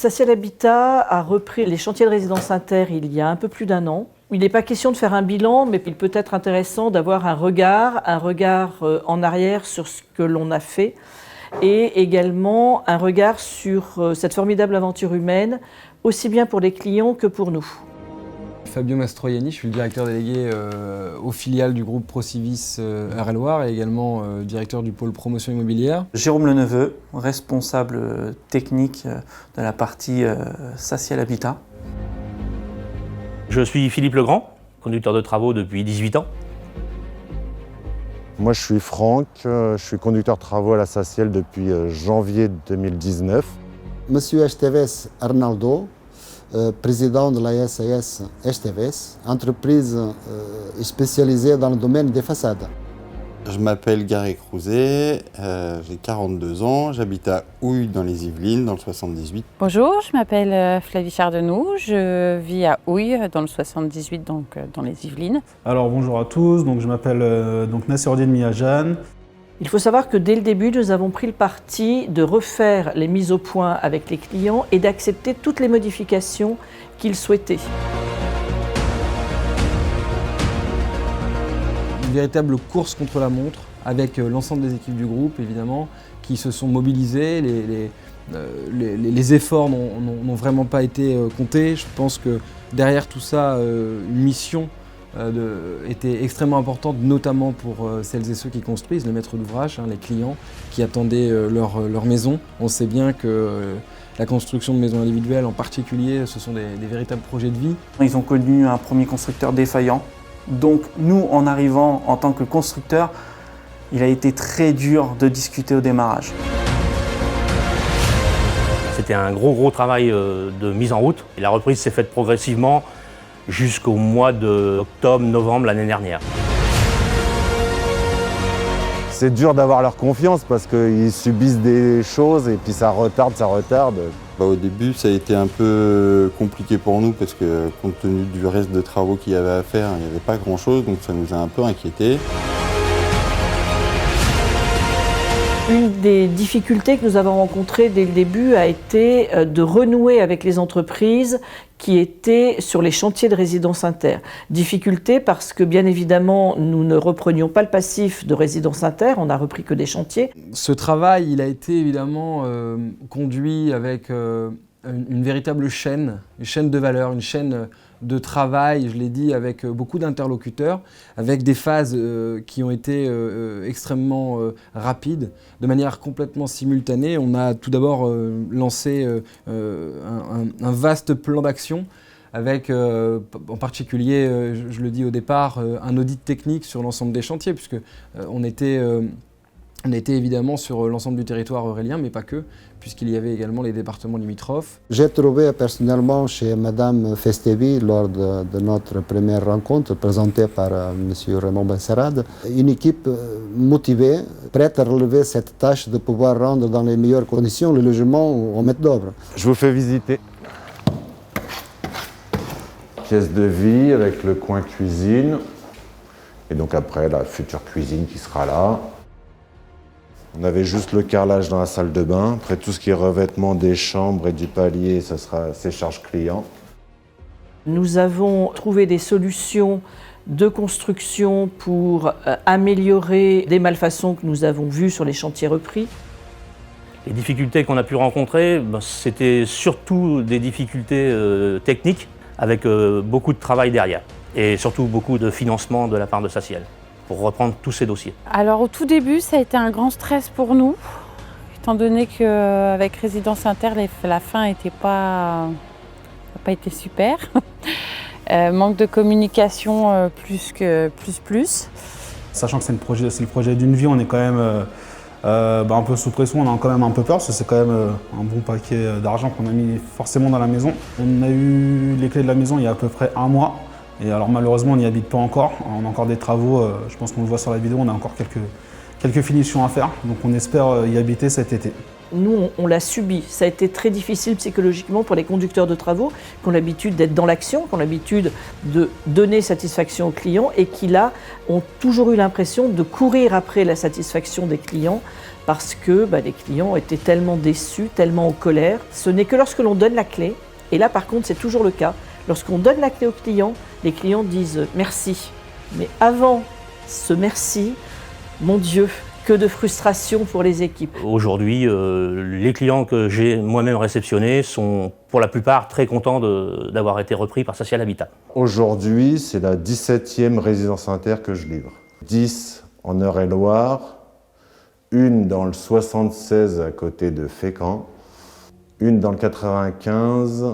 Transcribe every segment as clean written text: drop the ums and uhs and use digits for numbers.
Saciel Habitat a repris les chantiers de résidence inter il y a un peu plus d'1 an. Il n'est pas question de faire un bilan, mais il peut être intéressant d'avoir un regard en arrière sur ce que l'on a fait et également un regard sur cette formidable aventure humaine, aussi bien pour les clients que pour nous. Fabio Mastroianni, je suis le directeur délégué aux filiales du groupe Procivis Eure-et-Loir et également directeur du pôle promotion immobilière. Jérôme Leneveu, responsable technique de la partie Saciel Habitat. Je suis Philippe Legrand, conducteur de travaux depuis 18 ans. Moi je suis Franck, je suis conducteur de travaux à la Saciel depuis janvier 2019. Monsieur Esteves Arnaldo, président de la SAS Esteves, entreprise spécialisée dans le domaine des façades. Je m'appelle Gary Crouzet, j'ai 42 ans, j'habite à Houille dans les Yvelines, dans le 78. Bonjour, je m'appelle Flavie Chardenoux, je vis à Houille dans le 78, donc dans les Yvelines. Alors bonjour à tous, je m'appelle Nasserdine Miajan. Il faut savoir que dès le début, nous avons pris le parti de refaire les mises au point avec les clients et d'accepter toutes les modifications qu'ils souhaitaient. Une véritable course contre la montre avec l'ensemble des équipes du groupe évidemment qui se sont mobilisées. Les efforts n'ont vraiment pas été comptés. Je pense que derrière tout ça, une mission était extrêmement importante, notamment pour celles et ceux qui construisent, les maîtres d'ouvrage, les clients qui attendaient leur maison. On sait bien que la construction de maisons individuelles en particulier, ce sont des véritables projets de vie. Ils ont connu un premier constructeur défaillant. Donc nous, en arrivant en tant que constructeur, il a été très dur de discuter au démarrage. C'était un gros travail de mise en route. Et la reprise s'est faite progressivement jusqu'au mois d'octobre-novembre l'année dernière. C'est dur d'avoir leur confiance parce qu'ils subissent des choses et puis ça retarde. Au début, ça a été un peu compliqué pour nous parce que compte tenu du reste de travaux qu'il y avait à faire, il n'y avait pas grand-chose, donc ça nous a un peu inquiétés. Une des difficultés que nous avons rencontrées dès le début a été de renouer avec les entreprises qui étaient sur les chantiers de résidence inter. Difficulté parce que bien évidemment nous ne reprenions pas le passif de résidence inter, on n'a repris que des chantiers. Ce travail, il a été évidemment conduit avec une véritable chaîne, une chaîne de valeur, une chaîne de travail, je l'ai dit, avec beaucoup d'interlocuteurs, avec des phases qui ont été extrêmement rapides, de manière complètement simultanée. On a tout d'abord lancé un vaste plan d'action avec en particulier, je le dis au départ, un audit technique sur l'ensemble des chantiers, puisque on était évidemment sur l'ensemble du territoire aurélien, mais pas que, puisqu'il y avait également les départements limitrophes. J'ai trouvé personnellement chez Madame Festevi, lors de notre première rencontre présentée par Monsieur Raymond Benserade, une équipe motivée, prête à relever cette tâche de pouvoir rendre dans les meilleures conditions le logement au maître d'œuvre. Je vous fais visiter. Pièce de vie avec le coin cuisine et donc après la future cuisine qui sera là. On avait juste le carrelage dans la salle de bain. Après, tout ce qui est revêtement des chambres et du palier, ce sera ses charges clients. Nous avons trouvé des solutions de construction pour améliorer des malfaçons que nous avons vues sur les chantiers repris. Les difficultés qu'on a pu rencontrer, c'était surtout des difficultés techniques avec beaucoup de travail derrière et surtout beaucoup de financement de la part de Saciel pour reprendre tous ces dossiers. Alors au tout début, ça a été un grand stress pour nous, étant donné qu'avec Résidence Inter, la fin n'a pas été super. Manque de communication plus. Sachant que c'est le projet d'une vie, on est quand même un peu sous pression, on a quand même un peu peur, parce que c'est quand même un bon paquet d'argent qu'on a mis forcément dans la maison. On a eu les clés de la maison il y a à peu près 1 mois. Et alors malheureusement on n'y habite pas encore, on a encore des travaux, je pense qu'on le voit sur la vidéo, on a encore quelques finitions à faire, donc on espère y habiter cet été. Nous, on l'a subi, ça a été très difficile psychologiquement pour les conducteurs de travaux qui ont l'habitude d'être dans l'action, qui ont l'habitude de donner satisfaction aux clients et qui là ont toujours eu l'impression de courir après la satisfaction des clients parce que les clients étaient tellement déçus, tellement en colère. Ce n'est que lorsque l'on donne la clé, et là par contre c'est toujours le cas, lorsqu'on donne la clé aux clients, les clients disent merci. Mais avant ce merci, mon Dieu, que de frustration pour les équipes. Aujourd'hui, les clients que j'ai moi-même réceptionnés sont pour la plupart très contents d'avoir été repris par Social Habitat. Aujourd'hui, c'est la 17e résidence inter que je livre. 10 en Eure-et-Loire, une dans le 76 à côté de Fécamp, une dans le 95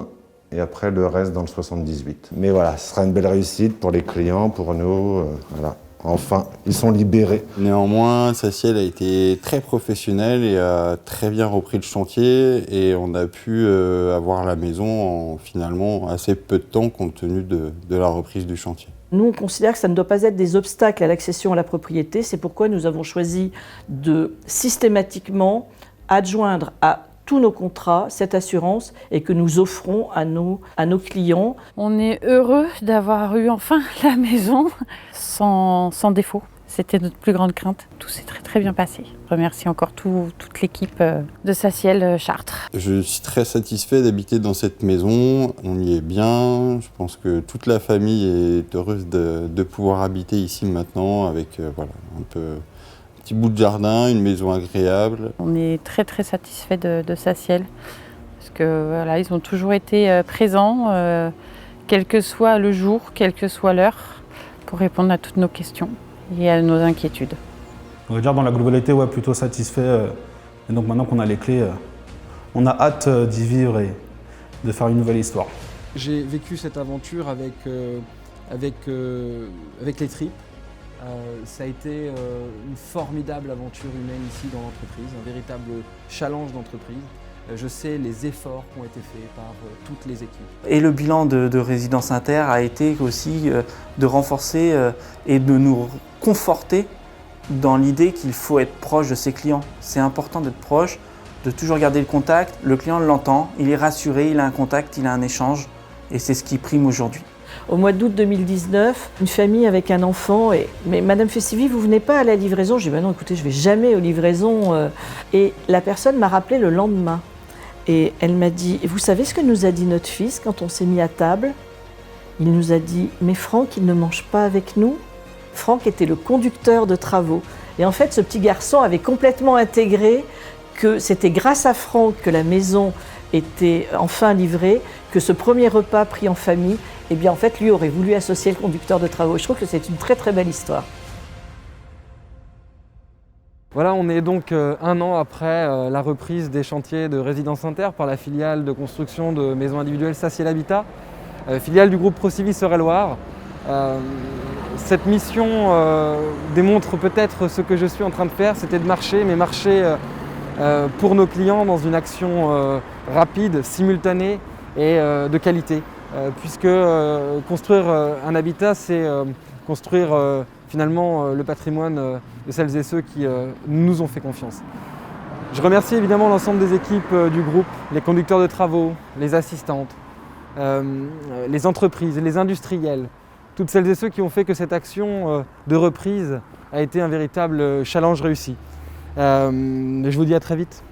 et après le reste dans le 78. Mais voilà, ce sera une belle réussite pour les clients, pour nous, voilà. Enfin, ils sont libérés. Néanmoins, Saciel a été très professionnel et a très bien repris le chantier et on a pu avoir la maison en finalement assez peu de temps compte tenu de la reprise du chantier. Nous, on considère que ça ne doit pas être des obstacles à l'accession à la propriété. C'est pourquoi nous avons choisi de systématiquement adjoindre à tous nos contrats cette assurance et que nous offrons à nos clients. On est heureux d'avoir eu enfin la maison sans défaut. C'était notre plus grande crainte. Tout s'est très très bien passé. Je remercie encore toute l'équipe de Saciel Chartres. Je suis très satisfait d'habiter dans cette maison. On y est bien. Je pense que toute la famille est heureuse de pouvoir habiter ici maintenant avec voilà, un petit bout de jardin, une maison agréable. On est très très satisfait de Saciel parce que voilà, ils ont toujours été présents, quel que soit le jour, quelle que soit l'heure, pour répondre à toutes nos questions et à nos inquiétudes. On va dire dans la globalité, ouais, plutôt satisfait. Et donc maintenant qu'on a les clés, on a hâte d'y vivre et de faire une nouvelle histoire. J'ai vécu cette aventure avec les tripes. Ça a été une formidable aventure humaine ici dans l'entreprise, un véritable challenge d'entreprise. Je sais les efforts qui ont été faits par toutes les équipes. Et le bilan de Résidence Inter a été aussi de renforcer et de nous conforter dans l'idée qu'il faut être proche de ses clients. C'est important d'être proche, de toujours garder le contact. Le client l'entend, il est rassuré, il a un contact, il a un échange et c'est ce qui prime aujourd'hui. Au mois d'août 2019, une famille avec un enfant, mais Madame Festivi, vous venez pas à la livraison? J'ai dit non, écoutez, je vais jamais aux livraisons. Et la personne m'a rappelé le lendemain. Et elle m'a dit, vous savez ce que nous a dit notre fils quand on s'est mis à table? Il nous a dit, mais Franck, il ne mange pas avec nous. Franck était le conducteur de travaux. Et en fait, ce petit garçon avait complètement intégré que c'était grâce à Franck que la maison était enfin livrée, que ce premier repas pris en famille, eh bien en fait, lui aurait voulu associer le conducteur de travaux. Je trouve que c'est une très très belle histoire. Voilà, on est donc un an après la reprise des chantiers de Résidence Inter par la filiale de construction de maisons individuelles Saciel Habitat, filiale du groupe Procivis Eure-et-Loire. Cette mission démontre peut-être ce que je suis en train de faire, c'était de marcher, mais marcher pour nos clients dans une action rapide, simultanée et de qualité. Puisque construire un habitat, c'est construire finalement le patrimoine de celles et ceux qui nous ont fait confiance. Je remercie évidemment l'ensemble des équipes du groupe, les conducteurs de travaux, les assistantes, les entreprises, les industriels, toutes celles et ceux qui ont fait que cette action de reprise a été un véritable challenge réussi. Je vous dis à très vite.